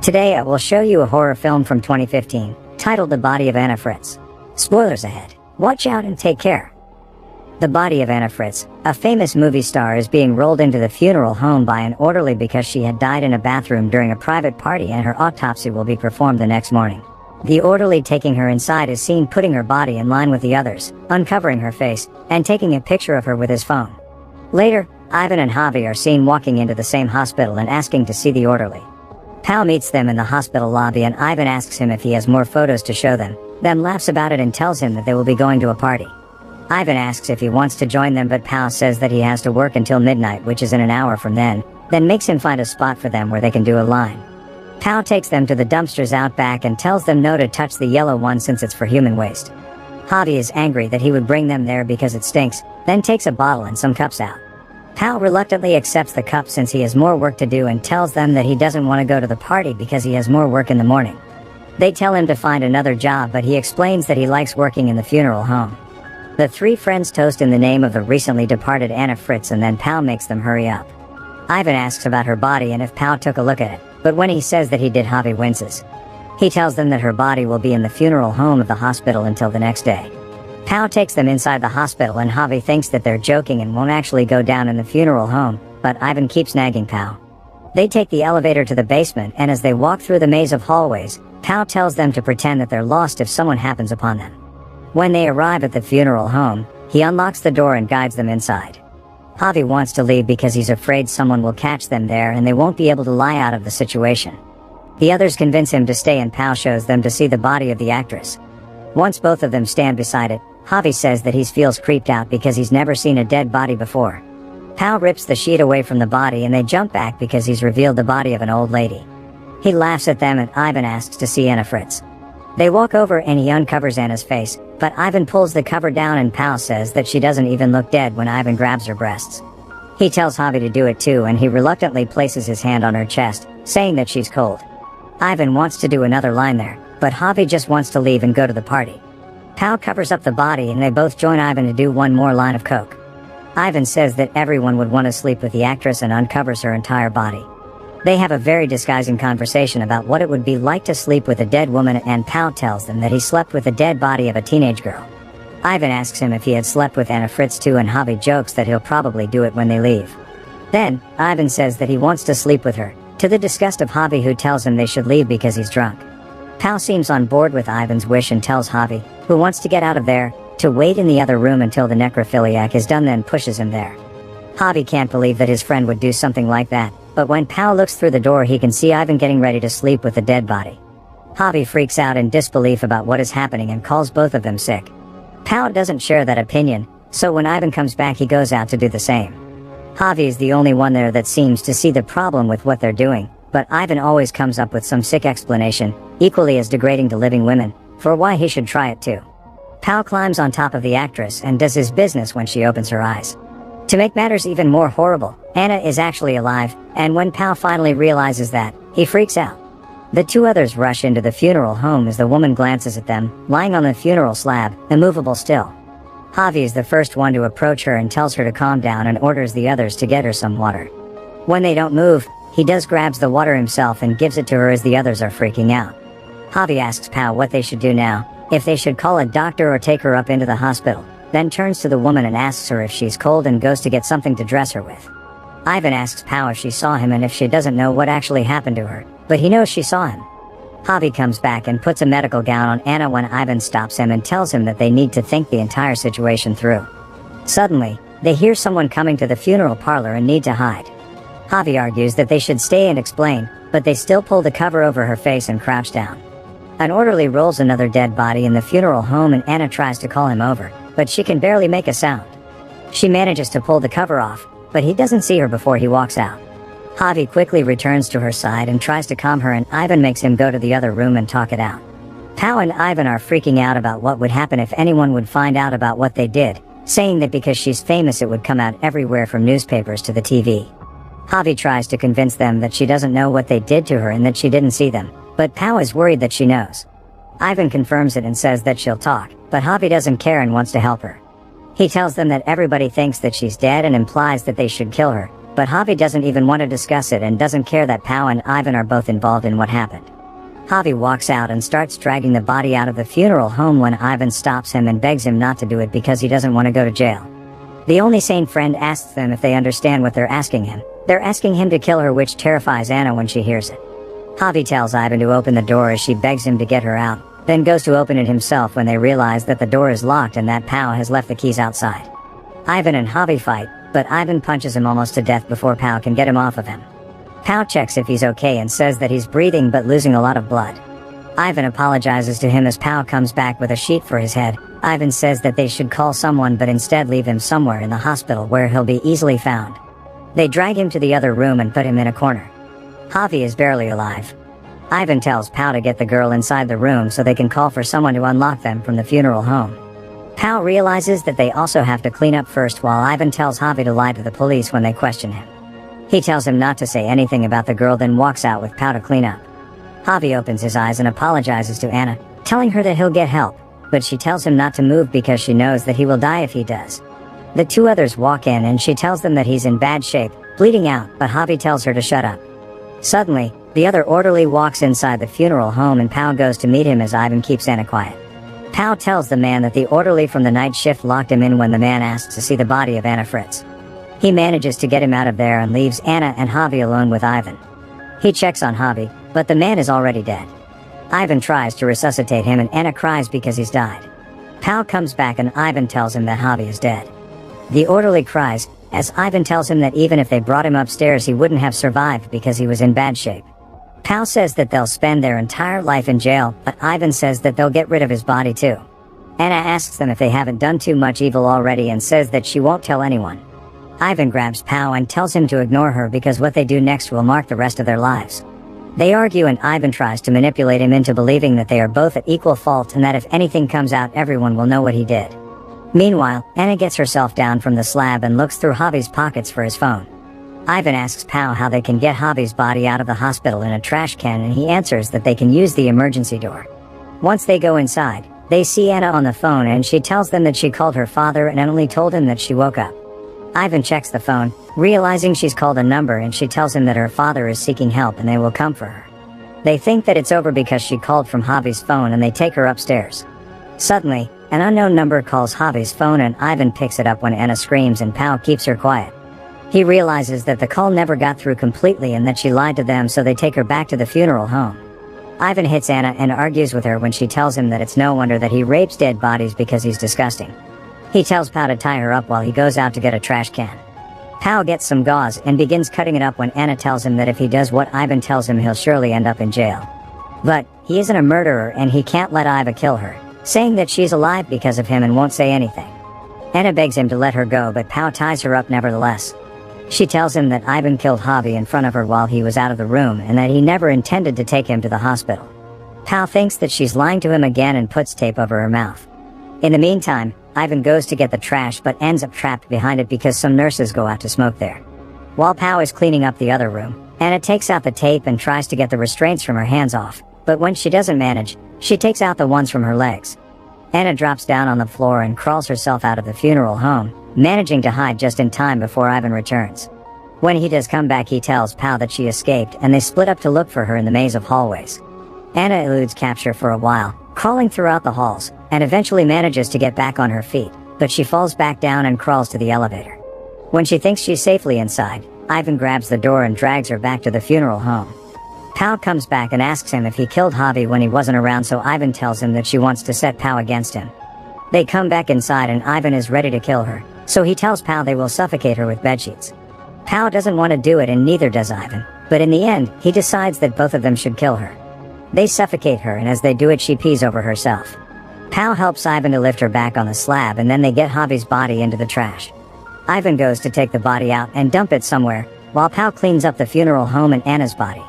Today I will show you a horror film from 2015, titled The Body of Anna Fritz. Spoilers ahead. Watch out and take care. The body of Anna Fritz, a famous movie star, is being rolled into the funeral home by an orderly because she had died in a bathroom during a private party and her autopsy will be performed the next morning. The orderly taking her inside is seen putting her body in line with the others, uncovering her face, and taking a picture of her with his phone. Later, Ivan and Javi are seen walking into the same hospital and asking to see the orderly. Pal meets them in the hospital lobby and Ivan asks him if he has more photos to show them, then laughs about it and tells him that they will be going to a party. Ivan asks if he wants to join them, but Pal says that he has to work until midnight, which is in an hour from then makes him find a spot for them where they can do a line. Pal takes them to the dumpsters out back and tells them no to touch the yellow one since it's for human waste. Javi is angry that he would bring them there because it stinks, then takes a bottle and some cups out. Pal reluctantly accepts the cup since he has more work to do and tells them that he doesn't want to go to the party because he has more work in the morning. They tell him to find another job, but he explains that he likes working in the funeral home. The three friends toast in the name of the recently departed Anna Fritz and then Pal makes them hurry up. Ivan asks about her body and if Pal took a look at it, but when he says that he did, Javi winces. He tells them that her body will be in the funeral home of the hospital until the next day. Pal takes them inside the hospital and Javi thinks that they're joking and won't actually go down in the funeral home, but Ivan keeps nagging Pal. They take the elevator to the basement and as they walk through the maze of hallways, Pal tells them to pretend that they're lost if someone happens upon them. When they arrive at the funeral home, he unlocks the door and guides them inside. Javi wants to leave because he's afraid someone will catch them there and they won't be able to lie out of the situation. The others convince him to stay and Pal shows them to see the body of the actress. Once both of them stand beside it, Javi says that he feels creeped out because he's never seen a dead body before. Pal rips the sheet away from the body and they jump back because he's revealed the body of an old lady. He laughs at them and Ivan asks to see Anna Fritz. They walk over and he uncovers Anna's face, but Ivan pulls the cover down and Pal says that she doesn't even look dead when Ivan grabs her breasts. He tells Javi to do it too and he reluctantly places his hand on her chest, saying that she's cold. Ivan wants to do another line there, but Javi just wants to leave and go to the party. Pal covers up the body and they both join Ivan to do one more line of coke. Ivan says that everyone would want to sleep with the actress and uncovers her entire body. They have a very disguising conversation about what it would be like to sleep with a dead woman and Pal tells them that he slept with the dead body of a teenage girl. Ivan asks him if he had slept with Anna Fritz too and Javi jokes that he'll probably do it when they leave. Then, Ivan says that he wants to sleep with her, to the disgust of Javi who tells him they should leave because he's drunk. Pal seems on board with Ivan's wish and tells Javi, who wants to get out of there, to wait in the other room until the necrophiliac is done, then pushes him there. Javi can't believe that his friend would do something like that, but when Pal looks through the door he can see Ivan getting ready to sleep with the dead body. Javi freaks out in disbelief about what is happening and calls both of them sick. Pal doesn't share that opinion, so when Ivan comes back he goes out to do the same. Javi is the only one there that seems to see the problem with what they're doing, but Ivan always comes up with some sick explanation, equally as degrading to living women, for why he should try it too. Pal climbs on top of the actress and does his business when she opens her eyes. To make matters even more horrible, Anna is actually alive, and when Pal finally realizes that, he freaks out. The two others rush into the funeral home as the woman glances at them, lying on the funeral slab, immovable still. Javi is the first one to approach her and tells her to calm down and orders the others to get her some water. When they don't move, he grabs the water himself and gives it to her as the others are freaking out. Javi asks Pal what they should do now, if they should call a doctor or take her up into the hospital, then turns to the woman and asks her if she's cold and goes to get something to dress her with. Ivan asks Pal if she saw him and if she doesn't know what actually happened to her, but he knows she saw him. Javi comes back and puts a medical gown on Anna when Ivan stops him and tells him that they need to think the entire situation through. Suddenly, they hear someone coming to the funeral parlor and need to hide. Javi argues that they should stay and explain, but they still pull the cover over her face and crouch down. An orderly rolls another dead body in the funeral home and Anna tries to call him over, but she can barely make a sound. She manages to pull the cover off, but he doesn't see her before he walks out. Javi quickly returns to her side and tries to calm her and Ivan makes him go to the other room and talk it out. Pal and Ivan are freaking out about what would happen if anyone would find out about what they did, saying that because she's famous it would come out everywhere from newspapers to the TV. Javi tries to convince them that she doesn't know what they did to her and that she didn't see them, but Pal is worried that she knows. Ivan confirms it and says that she'll talk, but Javi doesn't care and wants to help her. He tells them that everybody thinks that she's dead and implies that they should kill her, But Javi doesn't even want to discuss it and doesn't care that Pao and Ivan are both involved in what happened. Javi walks out and starts dragging the body out of the funeral home when Ivan stops him and begs him not to do it because he doesn't want to go to jail. The only sane friend asks them if they understand what they're asking him. They're asking him to kill her, which terrifies Anna when she hears it. Javi tells Ivan to open the door as she begs him to get her out, then goes to open it himself when they realize that the door is locked and that Pao has left the keys outside. Ivan and Javi fight, but Ivan punches him almost to death before Pao can get him off of him. Pao checks if he's okay and says that he's breathing but losing a lot of blood. Ivan apologizes to him as Pao comes back with a sheet for his head. Ivan says that they should call someone but instead leave him somewhere in the hospital where he'll be easily found. They drag him to the other room and put him in a corner. Javi is barely alive. Ivan tells Pao to get the girl inside the room so they can call for someone to unlock them from the funeral home. Pao realizes that they also have to clean up first, while Ivan tells Javi to lie to the police when they question him. He tells him not to say anything about the girl, then walks out with Pao to clean up. Javi opens his eyes and apologizes to Anna, telling her that he'll get help, but she tells him not to move because she knows that he will die if he does. The two others walk in and she tells them that he's in bad shape, bleeding out, but Javi tells her to shut up. Suddenly, the other orderly walks inside the funeral home and Pao goes to meet him as Ivan keeps Anna quiet. Pao tells the man that the orderly from the night shift locked him in when the man asks to see the body of Anna Fritz. He manages to get him out of there and leaves Anna and Javi alone with Ivan. He checks on Javi, but the man is already dead. Ivan tries to resuscitate him and Anna cries because he's died. Pao comes back and Ivan tells him that Javi is dead. The orderly cries, as Ivan tells him that even if they brought him upstairs he wouldn't have survived because he was in bad shape. Pao says that they'll spend their entire life in jail, but Ivan says that they'll get rid of his body too. Anna asks them if they haven't done too much evil already and says that she won't tell anyone. Ivan grabs Pao and tells him to ignore her because what they do next will mark the rest of their lives. They argue and Ivan tries to manipulate him into believing that they are both at equal fault and that if anything comes out everyone will know what he did. Meanwhile, Anna gets herself down from the slab and looks through Javi's pockets for his phone. Ivan asks Pao how they can get Javi's body out of the hospital in a trash can and he answers that they can use the emergency door. Once they go inside, they see Anna on the phone and she tells them that she called her father and only told him that she woke up. Ivan checks the phone, realizing she's called a number, and she tells him that her father is seeking help and they will come for her. They think that it's over because she called from Javi's phone and they take her upstairs. Suddenly, an unknown number calls Javi's phone and Ivan picks it up when Anna screams and Pao keeps her quiet. He realizes that the call never got through completely and that she lied to them, so they take her back to the funeral home. Ivan hits Anna and argues with her when she tells him that it's no wonder that he rapes dead bodies because he's disgusting. He tells Pao to tie her up while he goes out to get a trash can. Pao gets some gauze and begins cutting it up when Anna tells him that if he does what Ivan tells him he'll surely end up in jail. But, he isn't a murderer and he can't let Iva kill her, saying that she's alive because of him and won't say anything. Anna begs him to let her go, but Pao ties her up nevertheless. She tells him that Ivan killed Javi in front of her while he was out of the room and that he never intended to take him to the hospital. Pao thinks that she's lying to him again and puts tape over her mouth. In the meantime, Ivan goes to get the trash but ends up trapped behind it because some nurses go out to smoke there. While Pao is cleaning up the other room, Anna takes out the tape and tries to get the restraints from her hands off, but when she doesn't manage, she takes out the ones from her legs. Anna drops down on the floor and crawls herself out of the funeral home, managing to hide just in time before Ivan returns. When he does come back, he tells Pao that she escaped and they split up to look for her in the maze of hallways. Anna eludes capture for a while, crawling throughout the halls, and eventually manages to get back on her feet, but she falls back down and crawls to the elevator. When she thinks she's safely inside, Ivan grabs the door and drags her back to the funeral home. Pao comes back and asks him if he killed Javi when he wasn't around, so Ivan tells him that she wants to set Pao against him. They come back inside and Ivan is ready to kill her, so he tells Pao they will suffocate her with bedsheets. Pao doesn't want to do it and neither does Ivan, but in the end, he decides that both of them should kill her. They suffocate her and as they do it she pees over herself. Pao helps Ivan to lift her back on the slab and then they get Javi's body into the trash. Ivan goes to take the body out and dump it somewhere, while Pao cleans up the funeral home and Anna's body.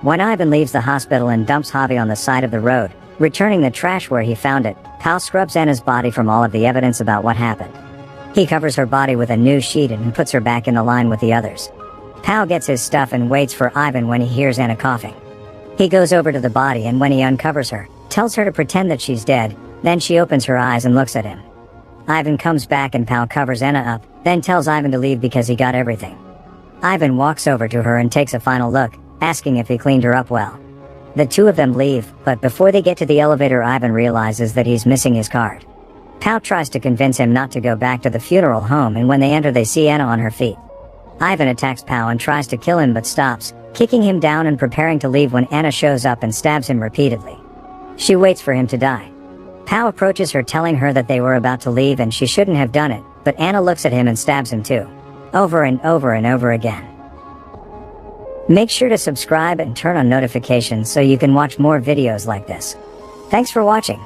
When Ivan leaves the hospital and dumps Javi on the side of the road, returning the trash where he found it, Pao scrubs Anna's body from all of the evidence about what happened. He covers her body with a new sheet and puts her back in the line with the others. Pao gets his stuff and waits for Ivan when he hears Anna coughing. He goes over to the body and when he uncovers her, tells her to pretend that she's dead, then she opens her eyes and looks at him. Ivan comes back and Pao covers Anna up, then tells Ivan to leave because he got everything. Ivan walks over to her and takes a final look, asking if he cleaned her up well. The two of them leave, but before they get to the elevator, Ivan realizes that he's missing his card. Pao tries to convince him not to go back to the funeral home, and when they enter they see Anna on her feet. Ivan attacks Pao and tries to kill him but stops, kicking him down and preparing to leave when Anna shows up and stabs him repeatedly. She waits for him to die. Pao approaches her, telling her that they were about to leave and she shouldn't have done it, but Anna looks at him and stabs him too. Over and over and over again. Make sure to subscribe and turn on notifications so you can watch more videos like this. Thanks for watching.